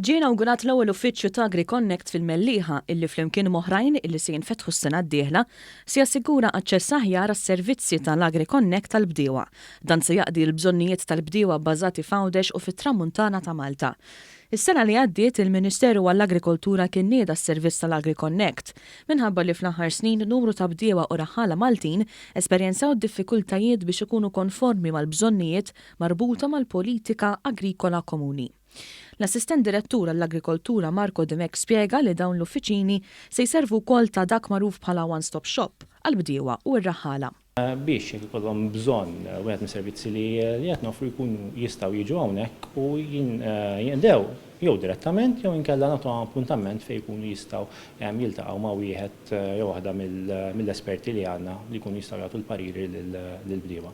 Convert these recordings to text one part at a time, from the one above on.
Ġie inawgurat l-ewwel uffiċċju ta' AgriConnect fil-Mellieħa illi flimkien moħrajn illi se jinfetħu s-sena d-dieħla se jassigura aċċess aħjar għas-servizzi tal-AgriConnect tal-bdiewa. Dan se jaqdi l-bżonnijiet tal-bdiewa bbażati f'Għawdex u fit-Tramuntana ta' Malta. Is-sena li għaddiet il-Ministeru għall-Agrikoltura kien nieda s-servizz tal-AgriConnect minħabba li fl-aħħar snin numru ta' bdiewa u raħala Maltin esperjenzaw diffikultajiet biex ikunu konformi mal-bżonnijiet marbuta mal-politika agrikola komuni. L-assistent direttur għall-Agrikoltura Marco Demek spjega li dawn l-uffiċini se jservu wkoll ta' dak magħruf bħala one-stop shop għall-bdiewa u r-raħala. Biex jkollhom bżonn wieħed mis-servizzi li qed nofru jkunu jistgħu jiġu hawnhekk u jindew jew direttament jew inkella nagħtu appuntament fejn jkunu jistgħu jiltaqgħu ma' wieħed jew waħda mill-esperti li għandna li jkunu jistgħu jagħtu l-pariri lill-bdiewa.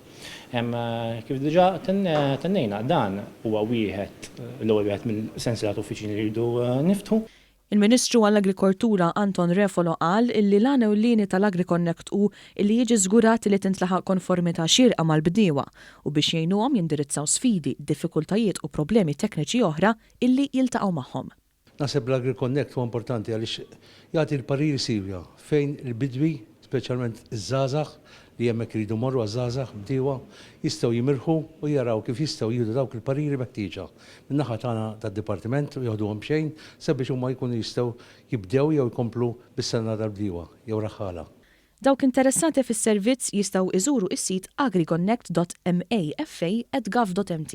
Kif diġà tennejna dan huwa wieħed l-ewwel wieħed mill-sensiela uffiċini li jridu niftħu. Il-Ministru għall-Agrikoltura Anton Refolo qal illi l-għana u l-lini tal-AgriConnect u illi jiġi żgurat li tintlaħaq konformità xierqa mal-bdiewa u biex jgħinuhom jindirizzaw sfidi, diffikultajiet u problemi tekniċi oħra illi jiltaqgħu magħhom. Naħseb l-AgriConnect huwa importanti għaliex jagħti l-pariri sirja fejn il-bidwi, speċjalment iż-żgħażagħ li hemmhekk iridu morru għaż-żgħażagħ bdiewa jistgħu jimirħu u jaraw kif jistgħu jieħdu dawk il-pariri meħtieġa min-naħa tagħna tad-dipartiment u jieħduhom xejn sabiex huma jkunu jistgħu jibdew jew jkomplu bis-sena tal-bdiewa jew raħala. Dawk interessati fis-servizz jistgħu iżuru s-sit agriconnect.mafa@gov.mt.